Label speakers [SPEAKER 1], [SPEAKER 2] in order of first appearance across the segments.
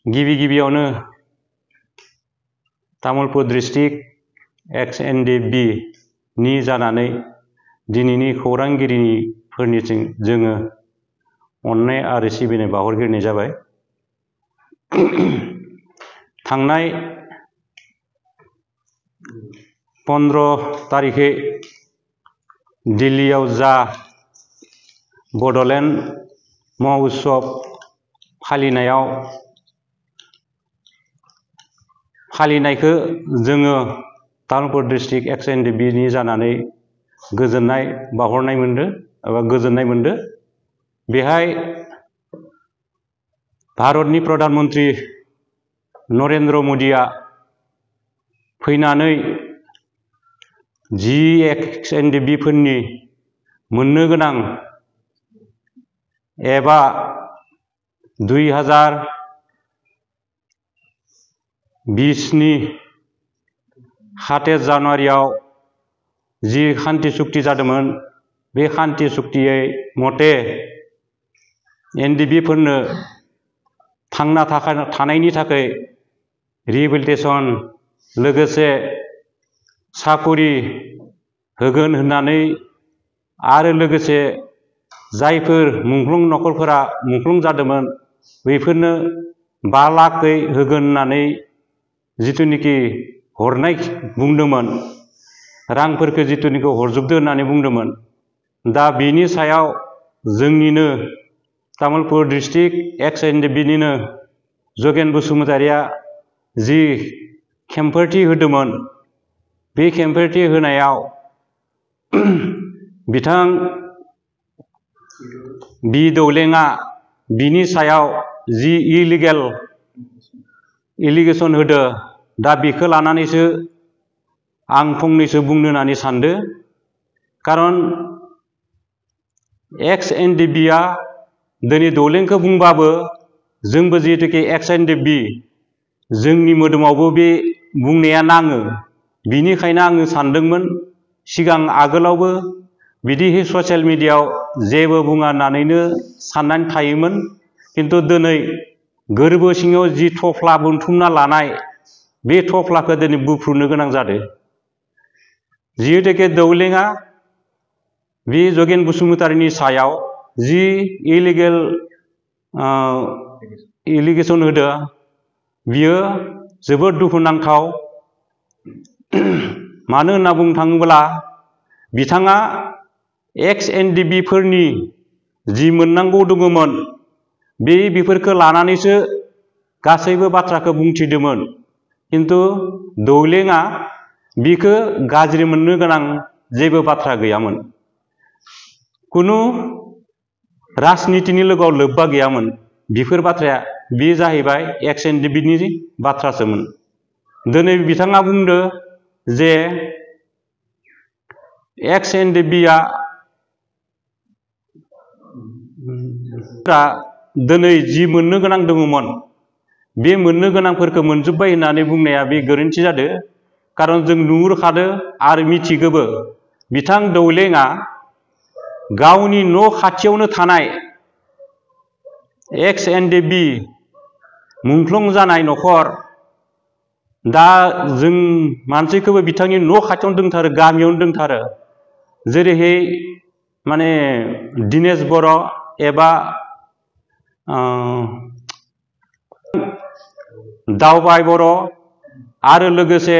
[SPEAKER 1] गिबियावनो Tamulpur district XNDB नि जानानै दिनैनि खौरांगिरिफोरनिथिं जोङो अननाय आरो सिबिनाय बावहरग्रोनाय जाबाय। थांनाय 15 तारिखै दिल्लीयाव जा बड'लेण्ड महोत्सव फालिनायखौ जोङो तामुलपुर डिस्ट्रिक्ट XNDB नि जानानै गोजोननाय बावहरनाय मोनदों एबा गोजोननाय मोनदों। बेहाय भारतनि प्रधानमन्त्री नरेन्द्र मोदीआ फैनानै जि XNDB फोरनि मोननो गोनां एबा 2020 नि 7 जानुवारियाव जि शान्ति चुक्ति जादोंमोन, बे शान्ति चुक्तियै मते NDB फोरनो थांना थानायनि थाखाय रिहेबिलिटेसन लोगोसे साकरि होगोन होननानै आरो लोगोसे जायफोर मुंख्लं नखरफोरा मुंख्लं जादोंमोन बेफोरनो 5 लाखै होगोन होननानै जिथुनिखि हरनाय बुंदोंमोन, रांफोरखौ जिथुनिखि हरजोबदो होननानै बुंदोंमोन। दा बिनि सायाव जोंनिनो तामुलपुर डिस्ट्रिक्ट XNDB निनो जगेन बसुमतारिया जि खेंफोरथि होदोंमोन, बे खेंफोरथि होनायाव बिथां बि दौलेङा बिनि सायाव जि एलिगेसन होदो, दा बेखौ लानानैसो आं फंनैसो बुंनो होननानै सानदो। कारन XNDB आ दिनै दौलेंखौ बुंबाबो जोंबो जिहेतुके XNDB जोंनि मोदोमावबो बे बुंनाया नाङो। बिनिखायनो आङो सानदोंमोन सिगां आगोलावबो बिदि ससियेल मिडियायाव जेबो बुङा होननानैनो साननानै थायोमोन। किन्तु दिनै गोरबो सिङाव जि थफ्ला बोनथुमना लानाय, बे थफ्लाखौ दिनै बुफ्रुनो गोनां जादों। जिहेतुके दौलेङा बे जगेन बसुमतारिनि सायाव जि एलिगेसन होदो, बियो जोबोद दुखुनांथाव। मानो होनना बुंनो थाङोब्ला बिथाङा XNDB फोरनि जि मोननांगौ दङमोन, बेफोरखौ लानानैसो गासैबो बाथ्राखौ बुंथिदोंमोन। किन्तु दौलेङा बिखौ गाज्रि मोननो गोनां जेबो बाथ्रा गैयामोन। कुनु राजनितिनि लोगोआव लोब्बा गैयामोन। बेफोर बाथ्राया बे जाहैबाय XNDB नि बाथ्रासोमोन। दिनै बिथाङा बुंदो जे XNDB आ दिनै जि मोननो गोनां दङमोन, बे मोननो गोनांफोरखौ मोनजोब्बाय होननानै बुंनाया बे गोरोन्थि जादों। कारन जों नुहुरखादो आरो मिथिगोबो, बिथां दौलेङा गावनि न' खाथियावनो थानाय XNDB मुंख्लं जानाय नखर, दा जों मानसिखौबो बिथांनि न' खाथियावनो दंथारो, गामियावनो दंथारो। जेरैहाय माने दिनेश बर' एबा दावबाय बर' आरो लोगोसे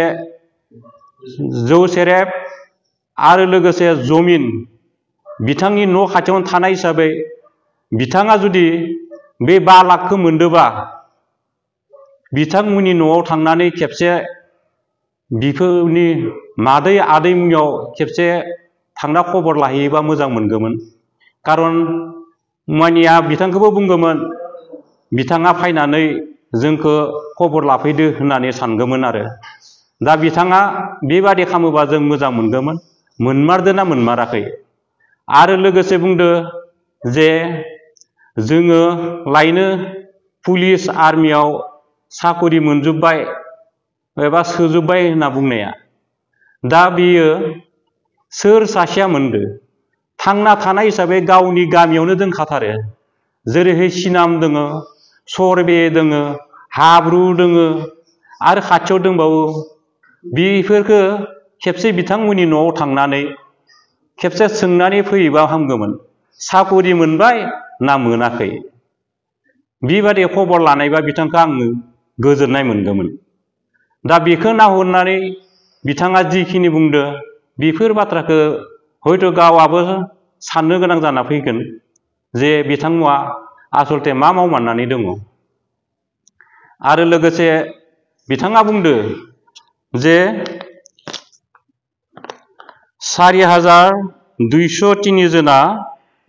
[SPEAKER 1] जौ सेरेब आरो लोगोसे जमिन बिथांनि न' खाथियावनो थानाय हिसाबै बिथाङा जुदि बे 5 लाखखौ मोनदोबा, बिथांमोननि न'आव थांनानै खेबसे बिफोरनि मादै आदै मुनियाव खेबसे थांना खबर लाहैयोबा मोजां मोनगौमोन। कारन मानिया बिथांखौबो बुंगौमोन, बिथाङा फैनानै जोंखौ खबर लाफैदो होननानै सानगौमोन आरो। दा बिथाङा बेबादि खालामोबा जों मोजां मोनगौमोन। मोनमारदों ना मोनमाराखै? आरो लोगोसे बुंदो जे जोङो लायनो पुलिस आर्मियाव साकरि मोनजोब्बाय एबा सोजोब्बाय होनना बुंनाया, दा बियो सोर सासेया मोनदो? थांना थानाय हिसाबै गावनि गामियावनो दोनखाथारो। जेरैहाय सिनाम दङ, सरबे दोङो, हाब्रु दोङो आरो खाथियाव दंबावो। बेफोरखो खेबसे बिथांमोननि न'आव थांनानै खेबसे सोंनानै फैयोबा हामगौमोन, साकरि मोनबाय ना मोनाखै। बेबादि खबर लानायबा बिथांखौ आङो गोजोननाय मोनगौमोन। दा बेखौ नाहरनानै बिथाङा जिखिनि बुंदो बेफोर बाथ्राखौ हयथ' गावआबो साननो गोनां जाना फैगोन जे बिथांमोना आसलते मा मावमारनानै दङ। आरो लोगोसे बिथाङा बुंदो जे 4203 जना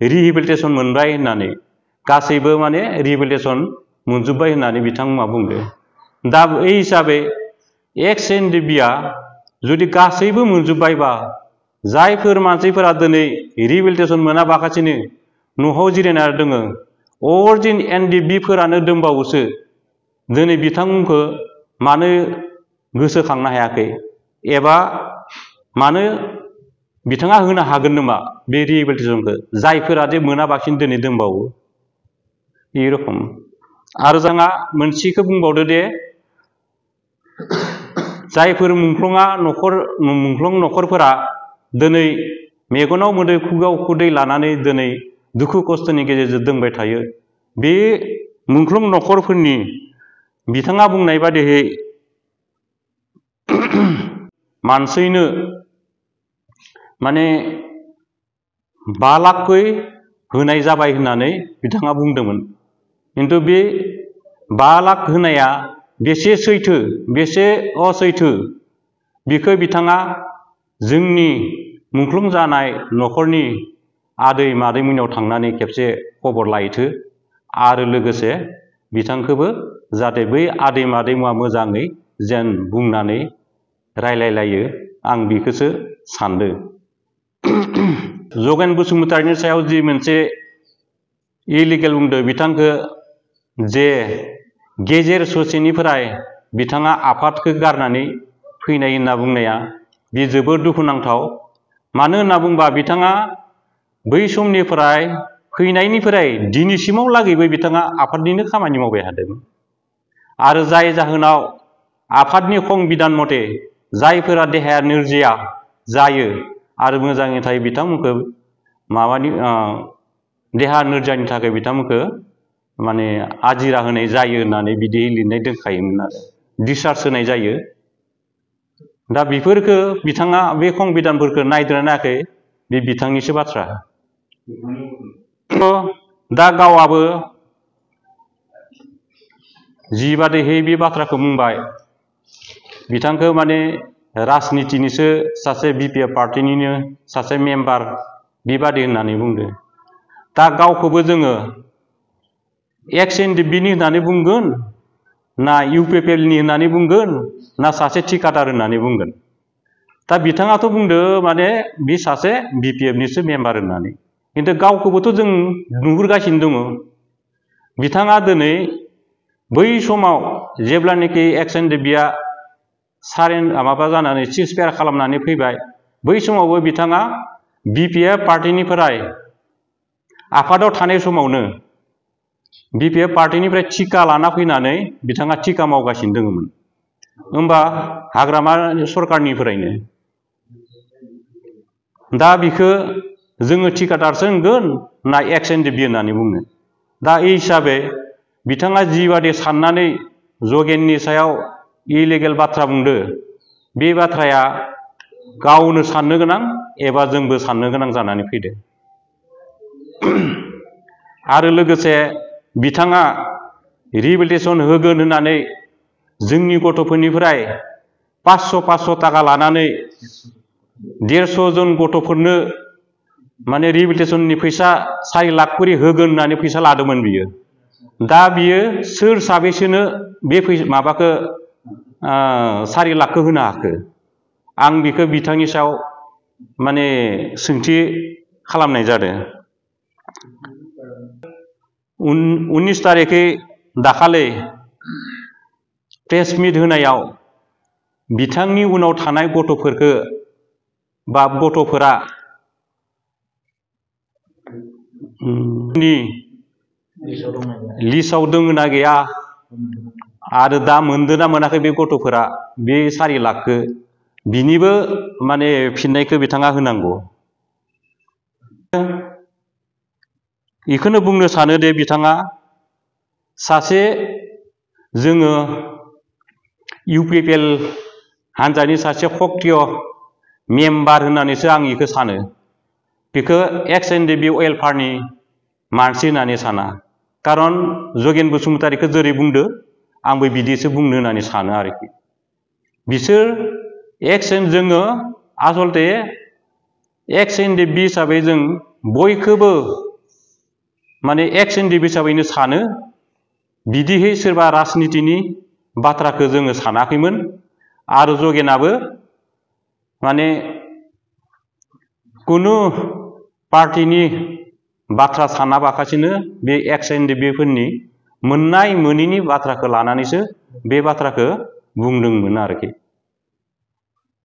[SPEAKER 1] रिहेबिलिटेसन मोनबाय होननानै, गासैबो माने रिहेबिलिटेसन मोनजोब्बाय होननानै बिथांमोना बुंदो। दा बे हिसाबै एक्स एनडिबिआ जुदि गासैबो मोनजोब्बायबा, जायफोर मानसिफोरा दिनै रिहेबिलिटेसन मोनाबागासिनो न'आव जिरायना दङ, अरिजिन एनडिबिफोरानो दंबावोसो, दिनै बिथांमोनखौ मानो गोसोखांनो हायाखै, एबा मानो बिथाङा होनो हागोन नामा बे रिहेबिलिटेसनखौ, जायफोरा जे मोनाबासिनो दिनै दंबावो। बे रखम आरो जोंहा मोनसेखौ बुंबावदो दे, जायफोर मुंख्लं न'खरफोरा दिनै मेगनाव मोदै खुगायाव खुदै लानानै दिनै दुखु खस्थ'नि गेजेरजों दोंबाय थायो, बे मुंख्लं न'खरफोरनि बिथाङा बुंनाय बादियै मानसिनो माने 5 लाखै होनाय जाबाय होननानै बिथाङा बुंदोंमोन। खिन्थु बे 5 लाख होनाया बेसे सैथो बेसे असैथो, बेखौ बिथाङा जोंनि मुंख्लं जानाय न'खरनि आदै मादैमोननाव थांनानै खेबसे खबर लायथो, आरो लोगोसे बिथांखौबो जाहाथे बै आदै मादैमोना मोजाङै जेन बुंनानै रायलायलायो, आं बेखौसो सानदों। जगेन बसुमतारिनि सायाव जि मोनसे इलिगेल बुंदो, बिथांखौ जे गेजेर ससेनिफ्राय बिथाङा आफादखौ गारनानै फैनाय होनना बुंनाया बे जोबोद दुखुनांथाव। मानो होनना बुंबा बिथाङा बै समनिफ्राय फैनायनिफ्राय दिनैसिमाव लागैबो बिथाङा आफादनिनो खामानि मावबाय थादों। आरो जाय जाहोनाव आफादनि संबिधान मथे जायफोरा देहाया नोरजिया जायो आरो मोजाङै थायो, बिथांमोनखौ देहा नोरजियानि थाखाय बिथांमोनखौ माने आजिरा होनाय जायो होननानै बिदि लिरनाय दोनखायोमोन आरो डिसचार्ज होनाय जायो। दा बेफोरखौ बिथाङा बे संबिधानफोरखौ नायदोंना नायाखै बे बिथांनिसो बाथ्रा। दा गावआबो जिबादिहै बे बाथ्राखौ बुंबाय, बिथांखौ माने राजनितिनिसो सासे बिपिएफ पार्टिनिनो सासे मेम्बार बेबादि होननानै बुंदो। दा गावखौबो जोङो एक्स एनडिबिनि होननानै बुंगोन ना इउपिपिएलनि होननानै बुंगोन ना सासे थिकादार होननानै बुंगोन। दा बिथाङाथ' बुंदो माने बे सासे बिपिएफनिसो मेम्बार होननानै, खिन्थु गावखौबोथ' जों नुहुरगासिनो दङ। बिथाङा दिनै बै समाव जेब्लानोखि एक्स एनडिबिआ माबा जानानै सिजफायार खालामनानै फैबाय, बै समावबो बिथाङा बिपिएफ पार्टिनिफ्राय आफादाव थानाय समावनो बिपिएफ पार्टिनिफ्राय टिका लाना फैनानै बिथाङा टिका मावगासिनो दङमोन। होमबा हाग्रामा सरकारनिफ्रायनो। दा बिखौ जोङो थिकादारसो होनगोन ना एक्स एनडिबि होननानै बुंनो। दा बे हिसाबै बिथाङा जिबादि साननानै जगेननि सायाव इलिगेल बाथ्रा बुंदो, बे बाथ्राया गावनो साननो गोनां एबा जोंबो साननो गोनां जानानै फैदो। आरो लोगोसे बिथाङा रिहेबिलिटेसन होगोन होननानै जोंनि गथ'फोरनिफ्राय 500 थाखा लानानै 150 जन गथ'फोरनो माने रिहेबिलिटेसननि फैसा 4 लाख करि होगोन होननानै फैसा लादोंमोन बियो। दा बियो सोर साबेसेनो बे माबाखौ 4 लाखखौ होनो हाखो? आं बेखौ बिथांनि सायाव माने सोंथि खालामनाय जादों। 19 तारिखै दाखालि प्रेस मिट होनायाव बिथांनि उनाव थानाय गथ'फोरखौ बा गथ'फोरा लिस्टआव दङ ना गैया आरो दा मोनदोंना मोनाखै बे गथ'फोरा बे 4 लाखखौ बिनिबो माने फिननायखौ बिथाङा होनांगौ। बेखौनो बुंनो सानो दे बिथाङा सासे जोङो UPPL हान्जानि सासे सक्रिय मेम्बार होननानैसो आं बेखौ सानो। बेखौ एक्स एनडिएफबि वेलफेयारनि मानसि होननानै साना। खारन जगेन बसुमतारीखौ जेरै बुंदो आंबो बिदिसो बुंनो होननानै सानो आरोखि। बिसोर जोङो आसलते एक्स एनडिएफबि हिसाबै जों बयखौबो माने एक्स एनडिएफबि हिसाबैनो सानो। बिदिहै सोरबा राजनितिनि बाथ्राखौ जोङो सानाखैमोन आरो जगेनाबो माने कुनु पार्टिनि बाथ्रा सानाबाखासिनो बे एक्स एनडिएफबिफोरनि मोननाय मोनैनि बाथ्राखौ लानानैसो बे बाथ्राखौ बुंदोंमोन आरोखि।